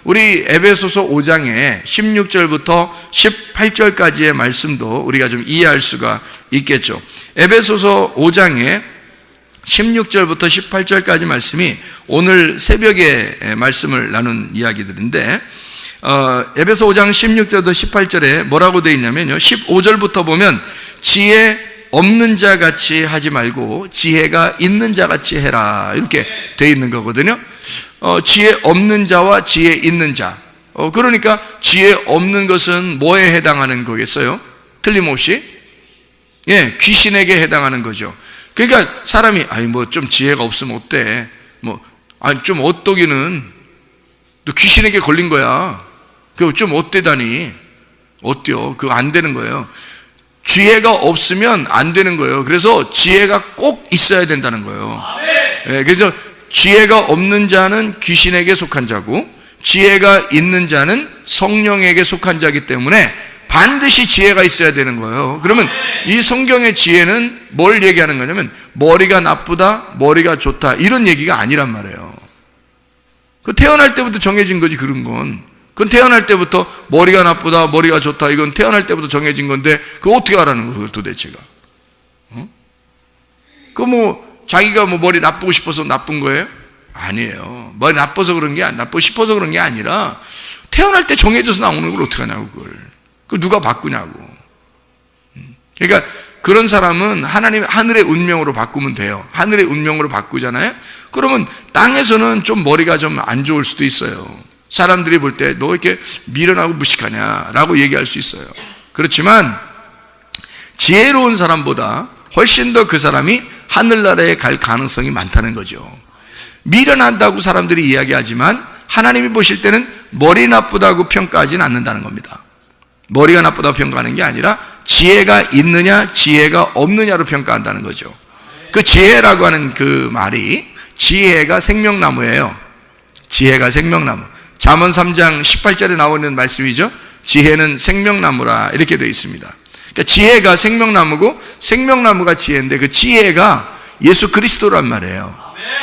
우리 에베소서 5장에 16절부터 18절까지의 말씀도 우리가 좀 이해할 수가 있겠죠. 에베소서 5장에 16절부터 18절까지 말씀이 오늘 새벽에 말씀을 나눈 이야기들인데, 에베소 5장 16절부터 18절에 뭐라고 되어 있냐면요, 15절부터 보면 지혜 없는 자 같이 하지 말고 지혜가 있는 자 같이 해라, 이렇게 되어 있는 거거든요. 지혜 없는 자와 지혜 있는 자. 그러니까 지혜 없는 것은 뭐에 해당하는 거겠어요? 틀림없이 귀신에게 해당하는 거죠. 그러니까 사람이 뭐 좀 지혜가 없으면 어때? 좀 어떠기는 너 귀신에게 걸린 거야. 그거 좀 어때다니? 어때요? 그거 안 되는 거예요. 지혜가 없으면 안 되는 거예요. 그래서 지혜가 꼭 있어야 된다는 거예요. 그래서 지혜가 없는 자는 귀신에게 속한 자고 지혜가 있는 자는 성령에게 속한 자이기 때문에 반드시 지혜가 있어야 되는 거예요. 그러면 이 성경의 지혜는 뭘 얘기하는 거냐면 머리가 나쁘다, 머리가 좋다, 이런 얘기가 아니란 말이에요. 그 태어날 때부터 정해진 거지. 그런 건 그건 태어날 때부터 머리가 나쁘다, 머리가 좋다, 이건 태어날 때부터 정해진 건데 그거 어떻게 알아는 거예요, 도대체가? 자기가 머리 나쁘고 싶어서 나쁜 거예요? 아니에요. 머리 나빠서 그런 게, 나쁘고 싶어서 그런 게 아니라 태어날 때 정해져서 나오는 걸 어떻게 하냐고, 그걸 누가 바꾸냐고. 그러니까 그런 사람은 하늘의 운명으로 바꾸면 돼요. 하늘의 운명으로 바꾸잖아요. 그러면 땅에서는 좀 머리가 좀 안 좋을 수도 있어요. 사람들이 볼 때 너 이렇게 미련하고 무식하냐라고 얘기할 수 있어요. 그렇지만 지혜로운 사람보다 훨씬 더 그 사람이 하늘나라에 갈 가능성이 많다는 거죠. 미련하다고 사람들이 이야기하지만 하나님이 보실 때는 머리 나쁘다고 평가하지는 않는다는 겁니다. 머리가 나쁘다고 평가하는 게 아니라 지혜가 있느냐 지혜가 없느냐로 평가한다는 거죠. 그 지혜라고 하는 그 말이 지혜가 생명나무예요. 지혜가 생명나무. 잠언 3장 18절에 나오는 말씀이죠. 지혜는 생명나무라, 이렇게 되어 있습니다. 그러니까 지혜가 생명나무고 생명나무가 지혜인데 그 지혜가 예수 그리스도란 말이에요.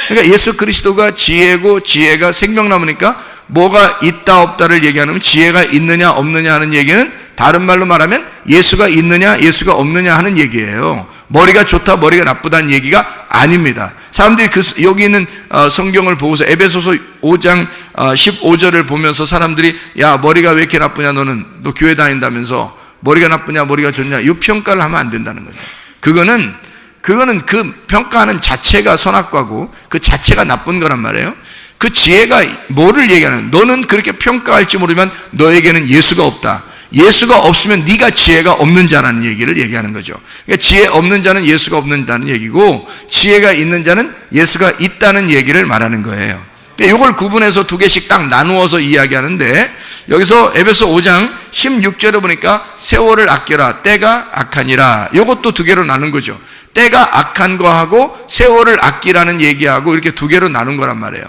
그러니까 예수 그리스도가 지혜고 지혜가 생명나무니까 뭐가 있다 없다를 얘기하면 지혜가 있느냐 없느냐 하는 얘기는 다른 말로 말하면 예수가 있느냐 예수가 없느냐 하는 얘기예요. 머리가 좋다 머리가 나쁘다는 얘기가 아닙니다. 사람들이 여기 있는 성경을 보고서 에베소서 5장 15절을 보면서 사람들이 야 머리가 왜 이렇게 나쁘냐, 너 교회 다닌다면서 머리가 나쁘냐 머리가 좋냐, 이 평가를 하면 안 된다는 거죠. 그거는 그 평가하는 자체가 선악과고 그 자체가 나쁜 거란 말이에요. 그 지혜가 뭐를 얘기하는, 너는 그렇게 평가할지 모르지만 너에게는 예수가 없다. 예수가 없으면 네가 지혜가 없는 자라는 얘기를 얘기하는 거죠. 그러니까 지혜 없는 자는 예수가 없는다는 얘기고 지혜가 있는 자는 예수가 있다는 얘기를 말하는 거예요. 이걸 구분해서 두 개씩 딱 나누어서 이야기하는데, 여기서 에베소 5장 16절에 보니까 세월을 아껴라, 때가 악하니라, 이것도 두 개로 나눈 거죠. 때가 악한 거하고 세월을 아끼라는 얘기하고 이렇게 두 개로 나눈 거란 말이에요.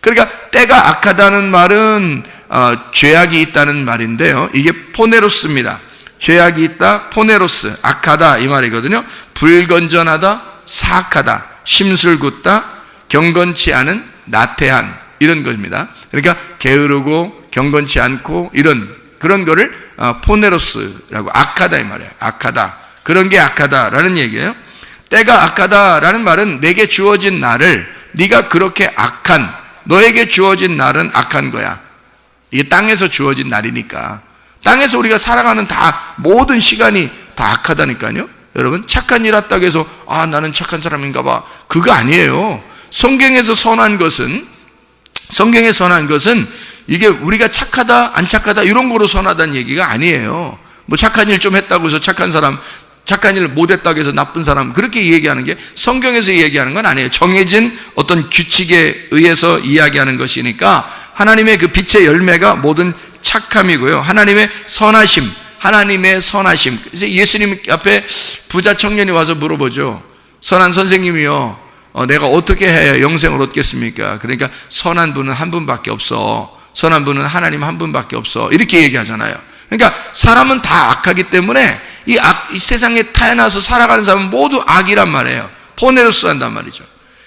그러니까 때가 악하다는 말은 죄악이 있다는 말인데요, 이게 포네로스입니다. 죄악이 있다, 포네로스, 악하다 이 말이거든요. 불건전하다, 사악하다, 심술궂다, 경건치 않은, 나태한, 이런 겁니다. 그러니까 게으르고 경건치 않고 그런 거를 포네로스라고, 악하다 이 말이에요. 악하다, 그런 게 악하다라는 얘기예요. 때가 악하다라는 말은 내게 주어진 날을, 네가 그렇게 악한, 너에게 주어진 날은 악한 거야. 이게 땅에서 주어진 날이니까. 땅에서 우리가 살아가는 모든 시간이 다 악하다니까요. 여러분, 착한 일 했다고 해서 나는 착한 사람인가 봐, 그거 아니에요. 성경에서 선한 것은 이게 우리가 착하다 안 착하다 이런 거로 선하다는 얘기가 아니에요. 착한 일 좀 했다고 해서 착한 일 못했다고 해서 나쁜 사람, 그렇게 얘기하는 게 성경에서 얘기하는 건 아니에요. 정해진 어떤 규칙에 의해서 이야기하는 것이니까 하나님의 그 빛의 열매가 모든 착함이고요, 하나님의 선하심. 그래서 예수님 앞에 부자 청년이 와서 물어보죠. 선한 선생님이요, 내가 어떻게 해야 영생을 얻겠습니까? 그러니까 선한 분은 한 분밖에 없어. 선한 분은 하나님 한 분밖에 없어. 이렇게 얘기하잖아요. 그러니까 사람은 다 악하기 때문에 이 세상에 태어나서 살아가는 사람은 모두 악이란 말이에요. 포네로스 한단 말이죠.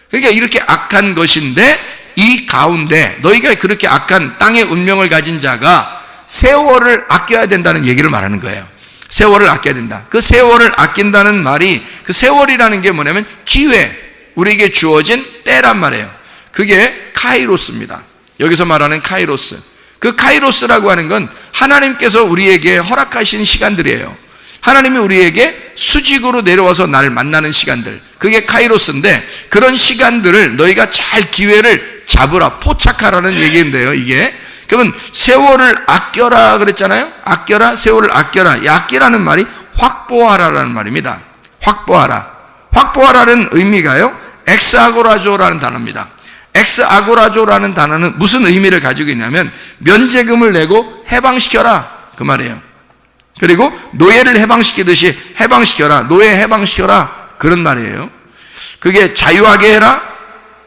그러니까 이렇게 악한 것인데 이 가운데 너희가 그렇게 악한 땅의 운명을 가진 자가 세월을 아껴야 된다는 얘기를 말하는 거예요. 세월을 아껴야 된다. 그 세월을 아낀다는 말이, 그 세월이라는 게 뭐냐면 기회, 우리에게 주어진 때란 말이에요. 그게 카이로스입니다. 여기서 말하는 카이로스. 그 카이로스라고 하는 건 하나님께서 우리에게 허락하신 시간들이에요. 하나님이 우리에게 수직으로 내려와서 나를 만나는 시간들, 그게 카이로스인데, 그런 시간들을 너희가 잘 기회를 잡으라, 포착하라는 얘기인데요. 이게 그러면 세월을 아껴라 그랬잖아요. 아껴라, 세월을 아껴라. 이 아끼라는 말이 확보하라라는 말입니다. 확보하라. 확보하라는 의미가요, 엑스아고라조라는 단어입니다. 엑스아고라조라는 단어는 무슨 의미를 가지고 있냐면 면제금을 내고 해방시켜라 그 말이에요. 그리고 노예를 해방시키듯이 해방시켜라, 노예 해방시켜라, 그런 말이에요. 그게 자유하게 해라,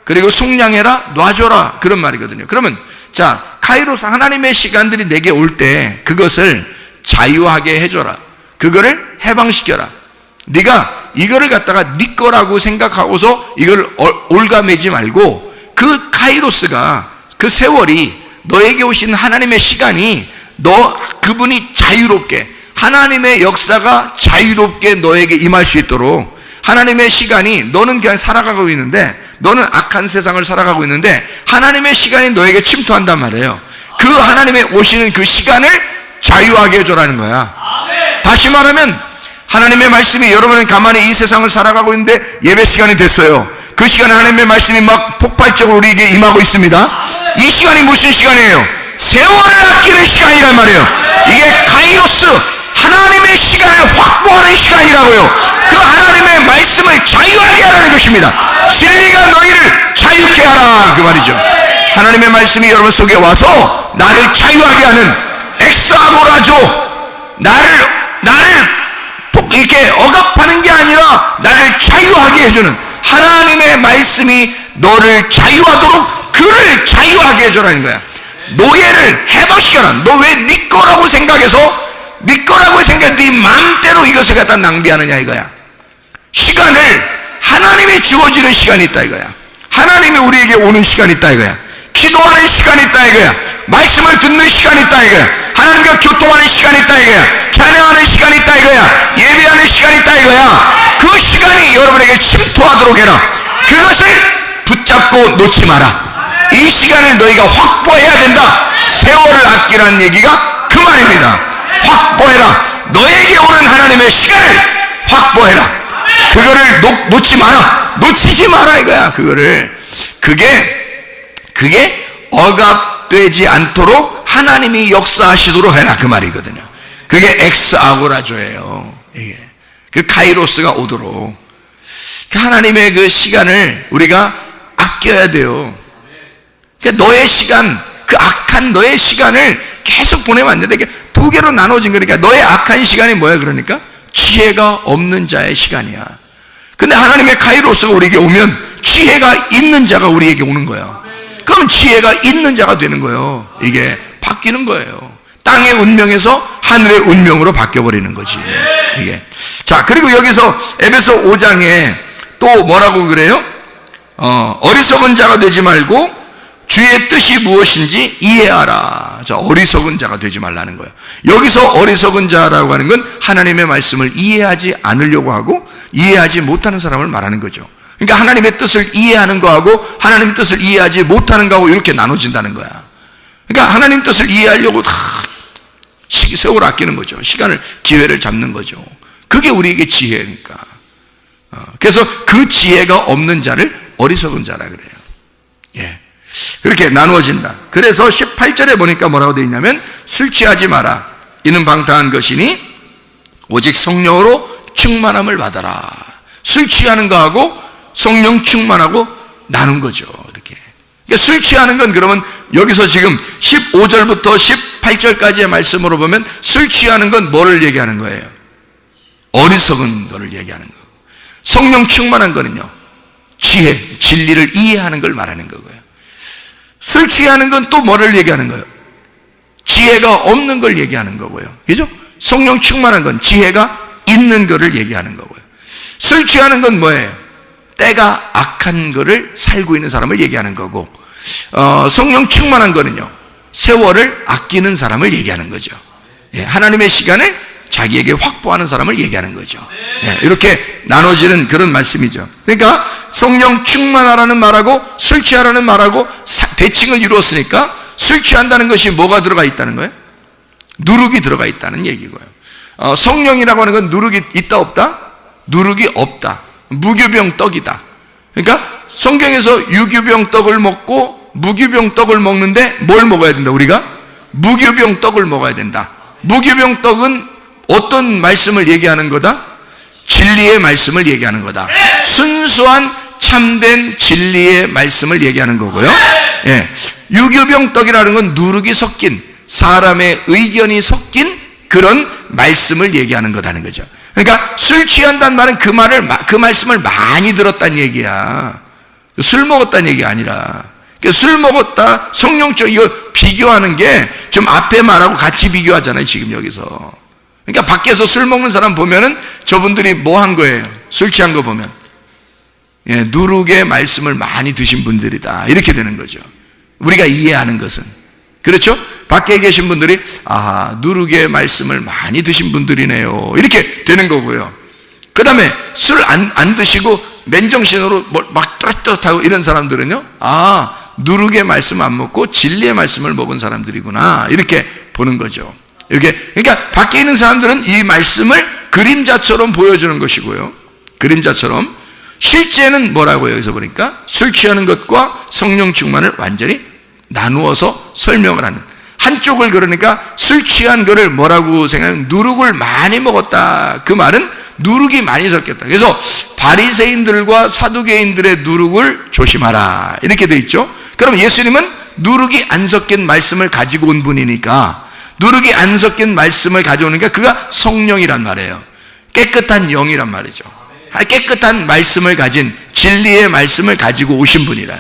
그리고 속량해라, 놔줘라, 그런 말이거든요. 그러면 자, 카이로스, 하나님의 시간들이 내게 올 때 그것을 자유하게 해줘라, 그거를 해방시켜라. 네가 이거를 갖다가 네 거라고 생각하고서 이걸 올가매지 말고, 그 카이로스가, 그 세월이, 너에게 오신 하나님의 시간이 그분이 자유롭게, 하나님의 역사가 자유롭게 너에게 임할 수 있도록, 하나님의 시간이, 너는 그냥 살아가고 있는데, 너는 악한 세상을 살아가고 있는데 하나님의 시간이 너에게 침투한단 말이에요. 그 하나님의 오시는 그 시간을 자유하게 해줘라는 거야. 다시 말하면 하나님의 말씀이, 여러분은 가만히 이 세상을 살아가고 있는데 예배 시간이 됐어요. 그 시간에 하나님의 말씀이 막 폭발적으로 우리에게 임하고 있습니다. 이 시간이 무슨 시간이에요? 세월을 아끼는 시간이란 말이에요. 이게 카이로스, 하나님의 시간을 확보하는 시간이라고요. 그 하나님의 말씀을 자유하게 하라는 것입니다. 진리가 너희를 자유케 하라, 그 말이죠. 하나님의 말씀이 여러분 속에 와서 나를 자유하게 하는 엑스아고라조, 나를 이렇게 억압하는 게 아니라 나를 자유하게 해주는 하나님의 말씀이 너를 자유하도록 그를 자유하게 해줘라는 거야. 노예를 해방시켜라. 너 왜 네 거라고 생각해서, 네 거라고 생각해 네 마음대로 이것을 갖다 낭비하느냐 이거야. 시간을, 하나님이 주어지는 시간이 있다 이거야. 하나님이 우리에게 오는 시간이 있다 이거야. 기도하는 시간이 있다 이거야. 말씀을 듣는 시간이 있다 이거야. 하나님과 교통하는 시간이 있다 이거야. 찬양하는 시간이 있다 이거야. 예배하는 시간이 있다 이거야. 그 시간이 여러분에게 침투하도록 해라. 그것을 붙잡고 놓지 마라. 이 시간을 너희가 확보해야 된다. 세월을 아끼라는 얘기가 그 말입니다. 확보해라. 너에게 오는 하나님의 시간을 확보해라. 그거를 놓지 마라. 놓치지 마라 이거야. 그게 억압되지 않도록 하나님이 역사하시도록 해라, 그 말이거든요. 그게 엑스아고라조예요. 이게 그 카이로스가 오도록 하나님의 그 시간을 우리가 아껴야 돼요. 그러니까 너의 시간, 그 악한 너의 시간을 계속 보내면 안 된다. 두 개로 나눠진 거니까 너의 악한 시간이 뭐야? 그러니까 지혜가 없는 자의 시간이야. 근데 하나님의 카이로스가 우리에게 오면 지혜가 있는 자가 우리에게 오는 거야. 그럼 지혜가 있는 자가 되는 거예요. 이게 바뀌는 거예요. 땅의 운명에서 하늘의 운명으로 바뀌어버리는 거지. 이게. 자, 그리고 여기서 에베소 5장에 또 뭐라고 그래요? 어리석은 자가 되지 말고 주의 뜻이 무엇인지 이해하라. 자, 어리석은 자가 되지 말라는 거예요. 여기서 어리석은 자라고 하는 건 하나님의 말씀을 이해하지 않으려고 하고 이해하지 못하는 사람을 말하는 거죠. 그러니까 하나님의 뜻을 이해하는 거하고 하나님의 뜻을 이해하지 못하는 거하고 이렇게 나눠진다는 거야. 그러니까 하나님 뜻을 이해하려고 다 세월을 아끼는 거죠. 시간을, 기회를 잡는 거죠. 그게 우리에게 지혜니까. 그래서 그 지혜가 없는 자를 어리석은 자라 그래요. 예. 그렇게 나누어진다. 그래서 18절에 보니까 뭐라고 되어 있냐면 술 취하지 마라. 이는 방탕한 것이니 오직 성령으로 충만함을 받아라. 술 취하는 거하고 성령 충만하고 나눈 거죠. 이렇게. 그러니까 술 취하는 건 그러면 여기서 지금 15절부터 18절까지의 말씀으로 보면 술 취하는 건 뭐를 얘기하는 거예요? 어리석은 거를 얘기하는 거고, 성령 충만한 거는요, 지혜, 진리를 이해하는 걸 말하는 거고요. 술 취하는 건 또 뭐를 얘기하는 거예요? 지혜가 없는 걸 얘기하는 거고요. 그죠? 성령 충만한 건 지혜가 있는 거를 얘기하는 거고요. 술 취하는 건 뭐예요? 때가 악한 거를 살고 있는 사람을 얘기하는 거고, 성령 충만한 거는요, 세월을 아끼는 사람을 얘기하는 거죠. 예, 하나님의 시간을 자기에게 확보하는 사람을 얘기하는 거죠. 예, 이렇게 나눠지는 그런 말씀이죠. 그러니까 성령 충만하라는 말하고 술 취하라는 말하고 대칭을 이루었으니까 술 취한다는 것이 뭐가 들어가 있다는 거예요? 누룩이 들어가 있다는 얘기고요. 성령이라고 하는 건 누룩이 있다 없다? 누룩이 없다. 무교병 떡이다. 그러니까 성경에서 유교병 떡을 먹고 무교병 떡을 먹는데 뭘 먹어야 된다? 우리가 무교병 떡을 먹어야 된다. 무교병 떡은 어떤 말씀을 얘기하는 거다? 진리의 말씀을 얘기하는 거다. 순수한 참된 진리의 말씀을 얘기하는 거고요. 예. 유교병 떡이라는 건 누룩이 섞인, 사람의 의견이 섞인 그런 말씀을 얘기하는 거다는 거죠. 그러니까 술 취한다는 말은 그 말씀을 많이 들었다는 얘기야. 술 먹었다는 얘기가 아니라, 술 먹었다, 성령적, 이거 비교하는 게 좀 앞에 말하고 같이 비교하잖아요, 지금 여기서. 그러니까 밖에서 술 먹는 사람 보면은 저분들이 뭐 한 거예요? 술 취한 거 보면. 예, 누룩의 말씀을 많이 드신 분들이다. 이렇게 되는 거죠. 우리가 이해하는 것은. 그렇죠? 밖에 계신 분들이, 아, 누룩의 말씀을 많이 드신 분들이네요. 이렇게 되는 거고요. 그 다음에 술 안 드시고 맨정신으로 막 또렷또렷하고 이런 사람들은요, 아, 누룩의 말씀 안 먹고 진리의 말씀을 먹은 사람들이구나. 이렇게 보는 거죠. 이렇게, 그러니까 밖에 있는 사람들은 이 말씀을 그림자처럼 보여주는 것이고요. 그림자처럼. 실제는 뭐라고요? 여기서 보니까 술 취하는 것과 성령 충만을 완전히 나누어서 설명을 하는. 한쪽을 그러니까 술 취한 거를 뭐라고 생각하면 누룩을 많이 먹었다. 그 말은 누룩이 많이 섞였다. 그래서 바리새인들과 사두개인들의 누룩을 조심하라. 이렇게 돼 있죠. 그럼 예수님은 누룩이 안 섞인 말씀을 가지고 온 분이니까, 누룩이 안 섞인 말씀을 가져오니까 그가 성령이란 말이에요. 깨끗한 영이란 말이죠. 깨끗한 말씀을 가진 진리의 말씀을 가지고 오신 분이라.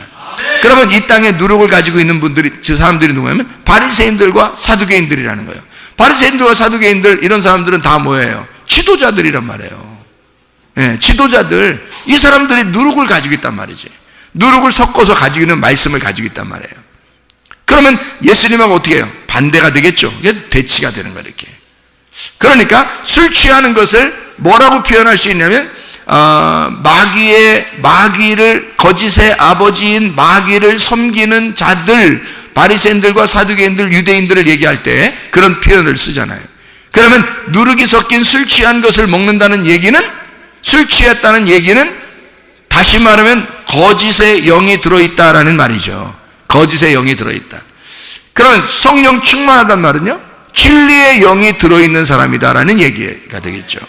그러면 이 땅에 누룩을 가지고 있는 분들이, 저 사람들이 누구냐면 바리새인들과 사두개인들이라는 거예요. 바리새인들과 사두개인들, 이런 사람들은 다 뭐예요? 지도자들이란 말이에요. 예, 지도자들. 이 사람들이 누룩을 가지고 있단 말이지. 누룩을 섞어서 가지고 있는 말씀을 가지고 있단 말이에요. 그러면 예수님하고 어떻게 해요? 반대가 되겠죠. 그래서 대치가 되는 거예요, 이렇게. 그러니까 술 취하는 것을 뭐라고 표현할 수 있냐면, 마귀를, 거짓의 아버지인 마귀를 섬기는 자들, 바리새인들과 사두개인들, 유대인들을 얘기할 때 그런 표현을 쓰잖아요. 그러면 누룩이 섞인 술 취한 것을 먹는다는 얘기는, 술 취했다는 얘기는 다시 말하면 거짓의 영이 들어있다라는 말이죠. 거짓의 영이 들어있다. 그러면 성령 충만하단 말은요, 진리의 영이 들어있는 사람이다라는 얘기가 되겠죠.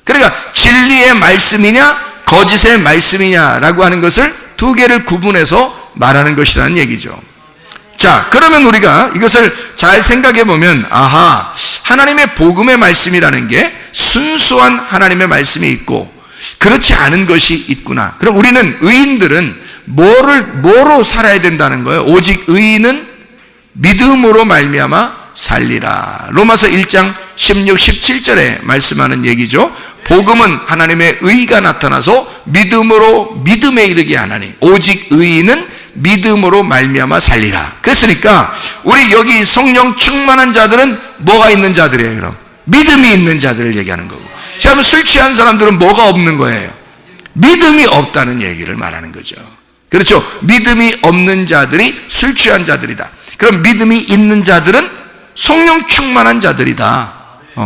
그러니까 진리의 말씀이냐 거짓의 말씀이냐라고 하는 것을 두 개를 구분해서 말하는 것이라는 얘기죠. 자, 그러면 우리가 이것을 잘 생각해 보면, 아하, 하나님의 복음의 말씀이라는 게 순수한 하나님의 말씀이 있고 그렇지 않은 것이 있구나. 그럼 우리는, 의인들은 뭐로 살아야 된다는 거예요? 오직 의인은 믿음으로 말미암아 살리라. 로마서 1장 16, 17절에 말씀하는 얘기죠. 복음은 하나님의 의가 나타나서 믿음으로 믿음에 이르게 하나니 오직 의인은 믿음으로 말미암아 살리라. 그랬으니까 우리 여기 성령 충만한 자들은 뭐가 있는 자들이에요? 그럼 믿음이 있는 자들을 얘기하는 거고, 자, 술 취한 사람들은 뭐가 없는 거예요? 믿음이 없다는 얘기를 말하는 거죠. 그렇죠? 믿음이 없는 자들이 술 취한 자들이다. 그럼 믿음이 있는 자들은 성령 충만한 자들이다.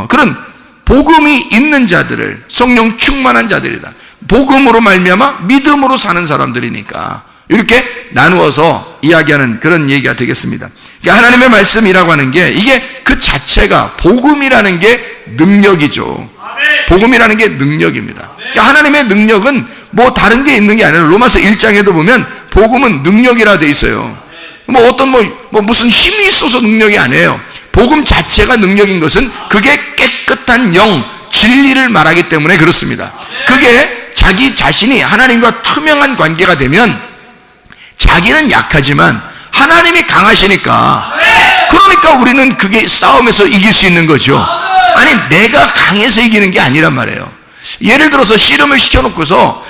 그런 복음이 있는 자들을 성령 충만한 자들이다. 복음으로 말미암아 믿음으로 사는 사람들이니까 이렇게 나누어서 이야기하는 그런 얘기가 되겠습니다. 그러니까 하나님의 말씀이라고 하는 게, 이게 그 자체가, 복음이라는 게 능력이죠. 복음이라는 게 능력입니다. 그러니까 하나님의 능력은 뭐 다른 게 있는 게 아니라 로마서 1장에도 보면 복음은 능력이라 돼 있어요. 뭐 어떤 무슨 힘이 있어서 능력이 아니에요. 복음 자체가 능력인 것은 그게 깨끗한 영, 진리를 말하기 때문에 그렇습니다. 그게 자기 자신이 하나님과 투명한 관계가 되면 자기는 약하지만 하나님이 강하시니까, 그러니까 우리는 그게 싸움에서 이길 수 있는 거죠. 아니, 내가 강해서 이기는 게 아니란 말이에요. 예를 들어서 씨름을 시켜놓고서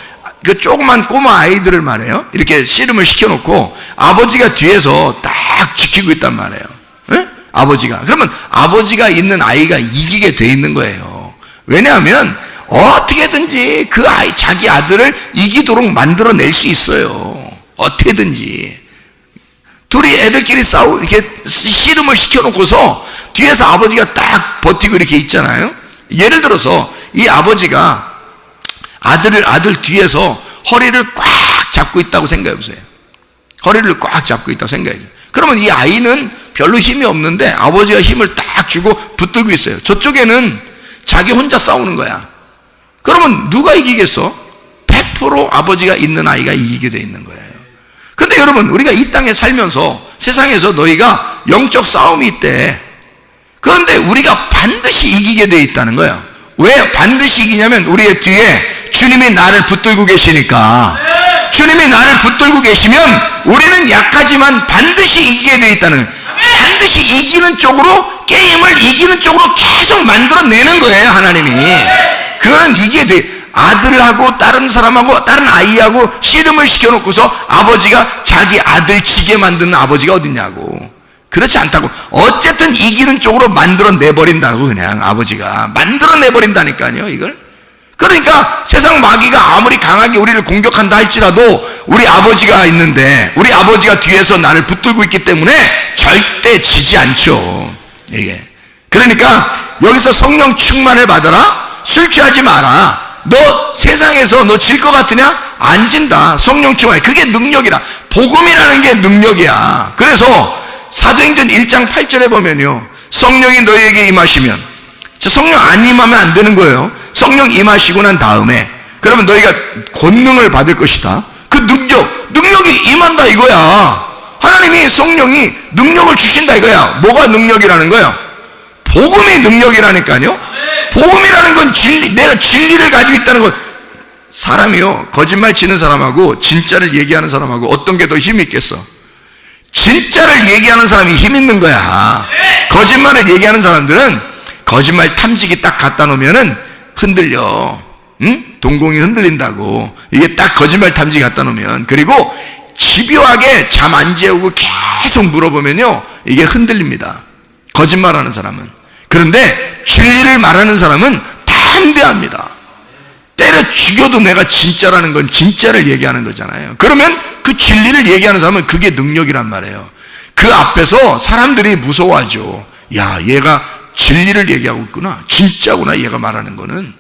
그 조그만 꼬마 아이들을 말해요. 이렇게 씨름을 시켜놓고 아버지가 뒤에서 딱 지키고 있단 말이에요. 네? 아버지가. 그러면 아버지가 있는 아이가 이기게 돼 있는 거예요. 왜냐하면 어떻게든지 그 아이, 자기 아들을 이기도록 만들어낼 수 있어요. 어떻게든지. 둘이 애들끼리 이렇게 씨름을 시켜놓고서 뒤에서 아버지가 딱 버티고 이렇게 있잖아요. 예를 들어서 이 아버지가 아들 뒤에서 허리를 꽉 잡고 있다고 생각해 보세요. 허리를 꽉 잡고 있다고 생각해 보세요. 그러면 이 아이는 별로 힘이 없는데 아버지가 힘을 딱 주고 붙들고 있어요. 저쪽에는 자기 혼자 싸우는 거야. 그러면 누가 이기겠어? 100% 아버지가 있는 아이가 이기게 돼 있는 거예요. 근데 여러분, 우리가 이 땅에 살면서 세상에서 너희가 영적 싸움이 있대. 그런데 우리가 반드시 이기게 돼 있다는 거예요. 왜 반드시 이기냐면 우리의 뒤에 주님이 나를 붙들고 계시니까. 주님이 나를 붙들고 계시면 우리는 약하지만 반드시 이기게 돼 있다는 거예요. 반드시 이기는 쪽으로, 게임을 이기는 쪽으로 계속 만들어내는 거예요, 하나님이. 그거는 이게 돼. 아들하고 다른 사람하고 다른 아이하고 씨름을 시켜놓고서 아버지가 자기 아들 지게 만드는 아버지가 어딨냐고. 그렇지 않다고. 어쨌든 이기는 쪽으로 만들어내버린다고. 그냥 아버지가 만들어내버린다니까요, 이걸. 그러니까 세상 마귀가 아무리 강하게 우리를 공격한다 할지라도 우리 아버지가 있는데, 우리 아버지가 뒤에서 나를 붙들고 있기 때문에 절대 지지 않죠, 이게. 그러니까 여기서 성령 충만을 받아라, 술 취하지 마라. 너 세상에서 너 질 것 같으냐? 안 진다. 성령 충만. 그게 능력이라. 복음이라는 게 능력이야. 그래서 사도행전 1장 8절에 보면요, 성령이 너희에게 임하시면, 성령 안 임하면 안 되는 거예요. 성령 임하시고 난 다음에 그러면 너희가 권능을 받을 것이다. 그 능력이 임한다 이거야. 하나님이 성령이 능력을 주신다 이거야. 뭐가 능력이라는 거야? 복음이 능력이라니까요. 복음이라는 건 진리, 내가 진리를 가지고 있다는 것. 사람이요, 거짓말 치는 사람하고 진짜를 얘기하는 사람하고 어떤 게 더 힘이 있겠어? 진짜를 얘기하는 사람이 힘 있는 거야. 거짓말을 얘기하는 사람들은 거짓말 탐지기 딱 갖다 놓으면은 흔들려. 응? 동공이 흔들린다고. 이게 딱 거짓말 탐지기 갖다 놓으면. 그리고 집요하게 잠 안 재우고 계속 물어보면요, 이게 흔들립니다. 거짓말하는 사람은. 그런데 진리를 말하는 사람은 담대합니다. 때려 죽여도 내가 진짜라는 건 진짜를 얘기하는 거잖아요. 그러면 그 진리를 얘기하는 사람은 그게 능력이란 말이에요. 그 앞에서 사람들이 무서워하죠. 야, 얘가 진리를 얘기하고 있구나. 진짜구나, 얘가 말하는 거는.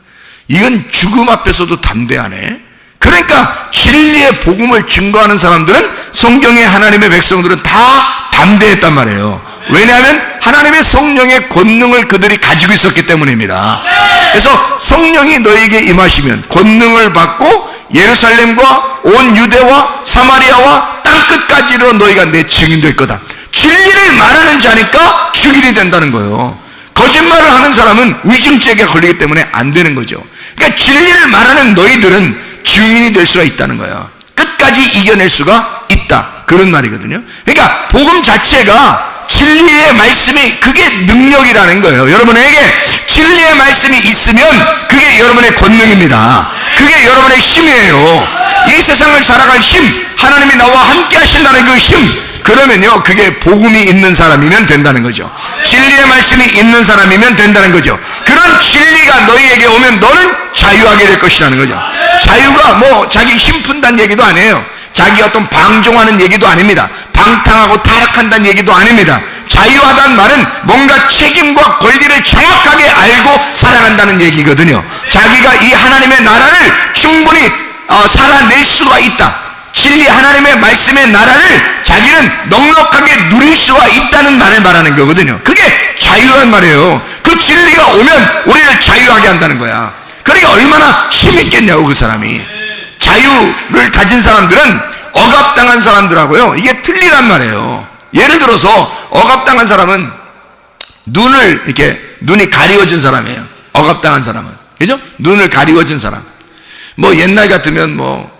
이건 죽음 앞에서도 담대하네. 그러니까 진리의 복음을 증거하는 사람들은, 성경의 하나님의 백성들은 다 담대했단 말이에요. 왜냐하면 하나님의 성령의 권능을 그들이 가지고 있었기 때문입니다. 그래서 성령이 너에게 임하시면 권능을 받고 예루살렘과 온 유대와 사마리아와 땅끝까지로 너희가 내 증인 될 거다. 진리를 말하는 자니까 증인이 된다는 거예요. 거짓말을 하는 사람은 의심죄가 걸리기 때문에 안 되는 거죠. 그러니까 진리를 말하는 너희들은 증인이 될 수가 있다는 거예요. 끝까지 이겨낼 수가 있다, 그런 말이거든요. 그러니까 복음 자체가, 진리의 말씀이, 그게 능력이라는 거예요. 여러분에게 진리의 말씀이 있으면 그게 여러분의 권능입니다. 그게 여러분의 힘이에요. 이 세상을 살아갈 힘, 하나님이 나와 함께 하신다는 그 힘, 그러면요, 그게 복음이 있는 사람이면 된다는 거죠. 진리의 말씀이 있는 사람이면 된다는 거죠. 그런 진리가 너희에게 오면 너는 자유하게 될 것이라는 거죠. 자유가 뭐 자기 힘 푼다는 얘기도 아니에요. 자기 어떤 방종하는 얘기도 아닙니다. 방탕하고 타락한다는 얘기도 아닙니다. 자유하다는 말은 뭔가 책임과 권리를 정확하게 알고 살아간다는 얘기거든요. 자기가 이 하나님의 나라를 충분히 살아낼 수가 있다. 진리 하나님의 말씀의 나라를 자기는 넉넉하게 누릴 수가 있다는 말을 말하는 거거든요. 그게 자유란 말이에요. 그 진리가 오면 우리를 자유하게 한다는 거야. 그러니까 얼마나 힘이 있겠냐고, 그 사람이. 자유를 가진 사람들은 억압당한 사람들하고요, 이게 틀리란 말이에요. 예를 들어서 억압당한 사람은 눈이 가리워진 사람이에요. 억압당한 사람은, 그죠? 눈을 가리워진 사람. 뭐 옛날 같으면 뭐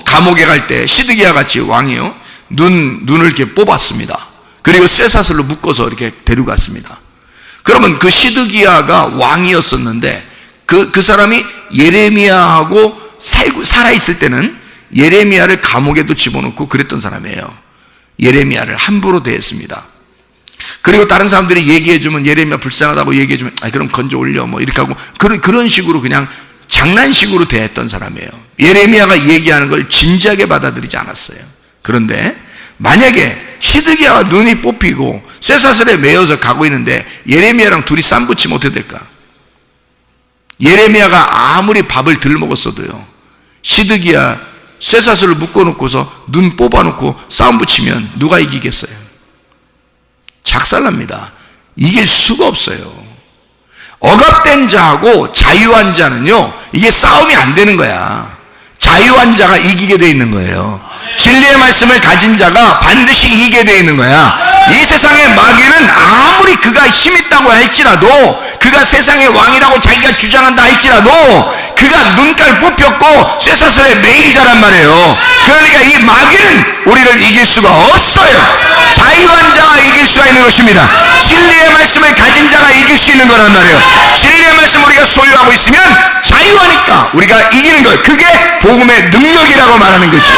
감옥에 갈 때 시드기야 같이 왕이요, 눈을 이렇게 뽑았습니다. 그리고 쇠사슬로 묶어서 이렇게 데려갔습니다. 그러면 그 시드기야가 왕이었었는데 그 사람이 예레미야하고 살아있을 때는 예레미야를 감옥에도 집어넣고 그랬던 사람이에요. 예레미야를 함부로 대했습니다. 그리고 다른 사람들이 얘기해주면 예레미야 불쌍하다고 얘기해주면 그럼 건져 올려 뭐 이렇게 하고 그런 식으로 그냥 장난식으로 대했던 사람이에요. 예레미야가 얘기하는 걸 진지하게 받아들이지 않았어요. 그런데 만약에 시드기야가 눈이 뽑히고 쇠사슬에 매여서 가고 있는데 예레미야랑 둘이 쌈붙이면 어떻게 될까? 예레미야가 아무리 밥을 덜 먹었어도요, 시드기야 쇠사슬을 묶어놓고서 눈 뽑아놓고 싸움 붙이면 누가 이기겠어요? 작살납니다. 이길 수가 없어요. 억압된 자하고 자유한 자는요, 이게 싸움이 안 되는 거야. 자유한 자가 이기게 돼 있는 거예요. 진리의 말씀을 가진 자가 반드시 이기게 돼 있는 거야. 이 세상의 마귀는 아무리 그가 힘있다고 할지라도, 그가 세상의 왕이라고 자기가 주장한다 할지라도, 그가 눈깔 뽑혔고 쇠사슬에 매인 자란 말이에요. 그러니까 이 마귀는 우리를 이길 수가 없어요. 자유한 자가 이길 수가 있는 것입니다. 진리의 말씀을 가진 자가 이길 수 있는 거란 말이에요. 진리의 말씀 우리가 소유하고 있으면 자유하니까 우리가 이기는 것, 그게 복음의 능력이라고 말하는 거지.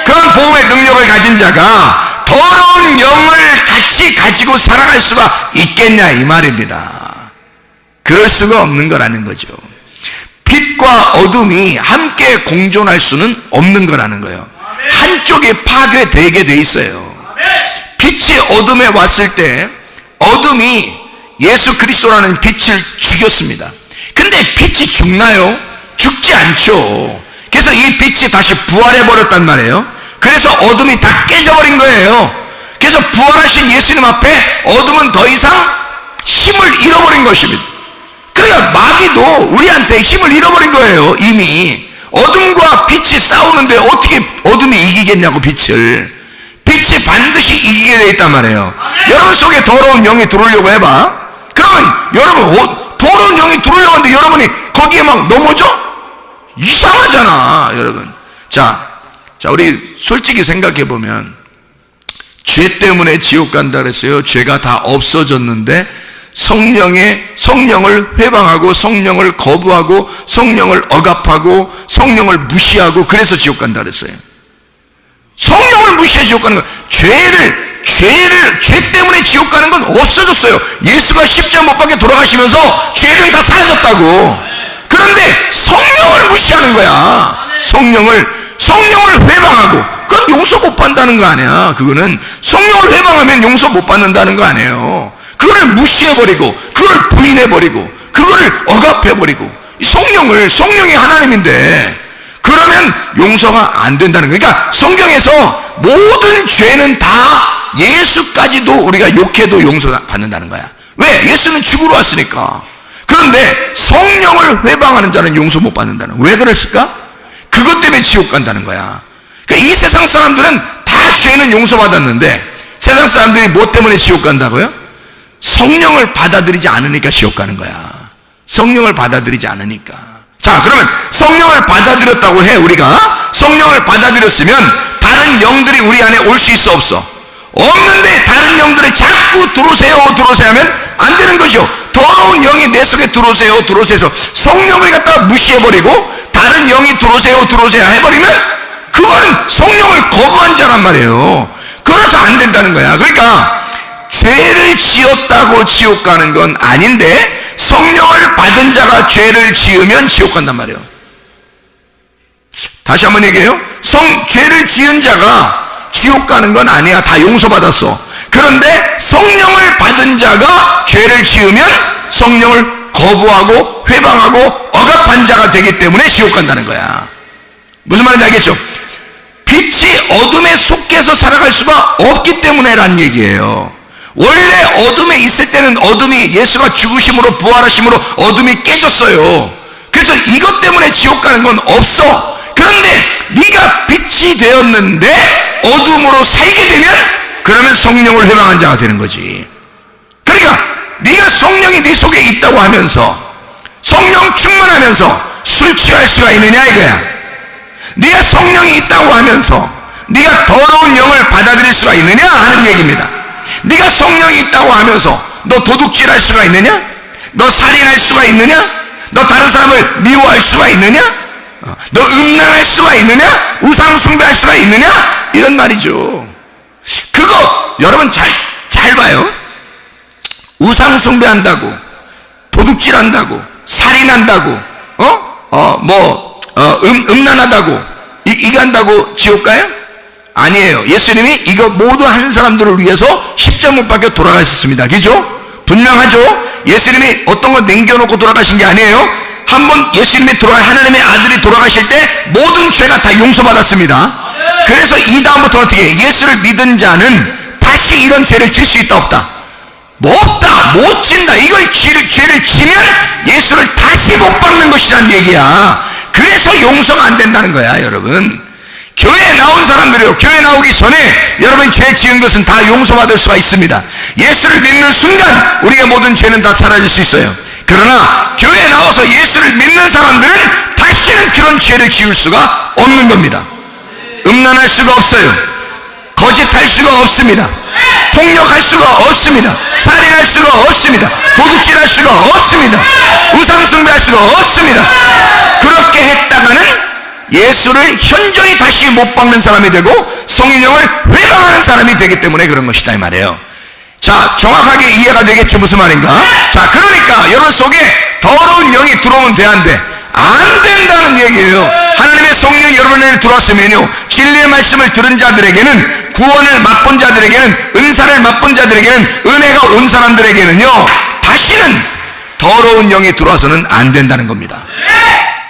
그런 복음의 능력을 가진 자가 더러운 영을 같이 가지고 살아갈 수가 있겠냐 이 말입니다. 그럴 수가 없는 거라는 거죠. 빛과 어둠이 함께 공존할 수는 없는 거라는 거예요. 한쪽이 파괴되게 돼 있어요. 빛이 어둠에 왔을 때 어둠이 예수 그리스도라는 빛을 죽였습니다. 근데 빛이 죽나요? 죽지 않죠. 그래서 이 빛이 다시 부활해버렸단 말이에요. 그래서 어둠이 다 깨져버린 거예요. 그래서 부활하신 예수님 앞에 어둠은 더 이상 힘을 잃어버린 것입니다. 그러니까 마귀도 우리한테 힘을 잃어버린 거예요. 이미 어둠과 빛이 싸우는데 어떻게 어둠이 이기겠냐고. 빛이 반드시 이기게 돼 있단 말이에요. 여러분 속에 더러운 영이 들어오려고 해봐. 그러면 여러분 더러운 영이 들어오려고 하는데 여러분이 거기에 막 넘어져? 이상하잖아 여러분. 자 우리 솔직히 생각해 보면, 죄 때문에 지옥 간다 그랬어요. 죄가 다 없어졌는데 성령을 회방하고 성령을 거부하고 성령을 억압하고 성령을 무시하고 그래서 지옥 간다 그랬어요. 성령을 무시해 지옥 가는 거. 죄 때문에 지옥 가는 건 없어졌어요. 예수가 십자가 못 박혀 돌아가시면서 죄는 다 사라졌다고. 그런데 성령을 무시하는 거야. 성령을 회방하고, 그건 용서 못 받는다는 거 아니야. 그거는 성령을 회방하면 용서 못 받는다는 거 아니에요. 그거를 무시해버리고, 그걸 부인해버리고, 그거를 억압해버리고, 성령이 하나님인데 그러면 용서가 안 된다는 거예요. 그러니까 성경에서 모든 죄는 다 예수까지도 우리가 욕해도 용서받는다는 거야. 왜? 예수는 죽으러 왔으니까. 그런데 성령을 회방하는 자는 용서 못 받는다는 거야. 왜 그랬을까? 그것 때문에 지옥 간다는 거야. 그러니까 이 세상 사람들은 다 죄는 용서받았는데 세상 사람들이 뭐 때문에 지옥 간다고요? 성령을 받아들이지 않으니까 지옥 가는 거야. 성령을 받아들이지 않으니까. 자, 그러면 성령을 받아들였다고 해. 우리가 성령을 받아들였으면 다른 영들이 우리 안에 올 수 있어 없어? 없는데 다른 영들이 자꾸 들어오세요 하면 안 되는 거죠. 더러운 영이 내 속에 들어오세요 해서 성령을 갖다가 무시해버리고 다른 영이 들어오세요 해버리면 그거는 성령을 거부한 자란 말이에요. 그래서 안 된다는 거야. 그러니까 죄를 지었다고 지옥 가는 건 아닌데 성령을 받은 자가 죄를 지으면 지옥 간단 말이에요. 다시 한번 얘기해요. 죄를 지은 자가 지옥 가는 건 아니야. 다 용서받았어. 그런데 성령을 받은 자가 죄를 지으면 성령을 거부하고 회방하고 억압한 자가 되기 때문에 지옥 간다는 거야. 무슨 말인지 알겠죠? 빛이 어둠에 속해서 살아갈 수가 없기 때문에란 얘기예요. 원래 어둠에 있을 때는 어둠이 예수가 죽으심으로 부활하심으로 어둠이 깨졌어요. 그래서 이것 때문에 지옥 가는 건 없어. 그런데 네가 빛이 되었는데 어둠으로 살게 되면 그러면 성령을 회방한 자가 되는 거지. 그러니까 네가 성령이 네 속에 있다고 하면서 성령 충만하면서 술 취할 수가 있느냐 이거야. 네가 성령이 있다고 하면서 네가 더러운 영을 받아들일 수가 있느냐 하는 얘기입니다. 네가 성령이 있다고 하면서 너 도둑질할 수가 있느냐? 너 살인할 수가 있느냐? 너 다른 사람을 미워할 수가 있느냐? 너 음란할 수가 있느냐? 우상 숭배할 수가 있느냐? 이런 말이죠. 그거 여러분 잘 봐요. 우상 숭배한다고, 도둑질한다고, 살인한다고, 음란하다고, 이거 한다고 지옥 가요? 아니에요. 예수님이 이거 모두 하는 사람들을 위해서 십자가 못 박혀 돌아가셨습니다. 그죠? 분명하죠? 예수님이 어떤 거 남겨놓고 돌아가신 게 아니에요. 한번 예수님이 하나님의 아들이 돌아가실 때 모든 죄가 다 용서받았습니다. 그래서 이 다음부터 어떻게 해요? 예수를 믿은 자는 다시 이런 죄를 질 수 있다 없다? 없다, 못 진다. 이걸 죄를 지면 예수를 다시 못 박는 것이란 얘기야. 그래서 용서가 안 된다는 거야, 여러분. 교회에 나온 사람들이요, 교회 나오기 전에 여러분이 죄 지은 것은 다 용서받을 수가 있습니다. 예수를 믿는 순간 우리가 모든 죄는 다 사라질 수 있어요. 그러나 교회에 나와서 예수를 믿는 사람들은 다시는 그런 죄를 지을 수가 없는 겁니다. 음란할 수가 없어요. 거짓할 수가 없습니다. 폭력할 수가 없습니다. 살인할 수가 없습니다. 도둑질할 수가 없습니다. 우상숭배할 수가 없습니다. 그렇게 했다가는 예수를 현저히 다시 못 박는 사람이 되고 성령을 회방하는 사람이 되기 때문에 그런 것이다 이 말이에요. 자, 정확하게 이해가 되겠죠? 무슨 말인가? 자, 그러니까 여러분 속에 더러운 영이 들어오면 돼, 안 돼? 안 된다는 얘기예요. 하나님의 성령이 여러분에게 들어왔으면요, 진리의 말씀을 들은 자들에게는, 구원을 맛본 자들에게는, 은사를 맛본 자들에게는, 은혜가 온 사람들에게는요, 다시는 더러운 영이 들어와서는 안 된다는 겁니다.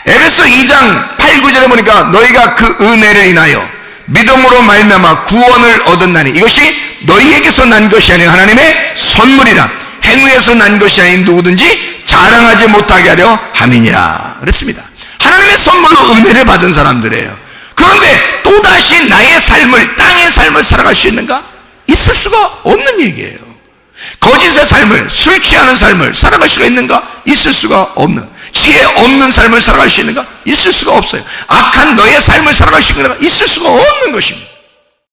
에베소 2장 8, 9절에 보니까 너희가 그 은혜를 인하여 믿음으로 말미암아 구원을 얻었나니 이것이 너희에게서 난 것이 아니라 하나님의 선물이라. 행위에서 난 것이 아닌 누구든지 자랑하지 못하게 하려 함이니라 그랬습니다. 하나님의 선물로 은혜를 받은 사람들이에요. 그런데 또다시 나의 삶을, 땅의 삶을 살아갈 수 있는가? 있을 수가 없는 얘기예요. 거짓의 삶을, 술 취하는 삶을 살아갈 수가 있는가? 있을 수가 없는, 지혜 없는 삶을 살아갈 수 있는가? 있을 수가 없어요. 악한 너의 삶을 살아갈 수 있는가? 있을 수가 없는 것입니다.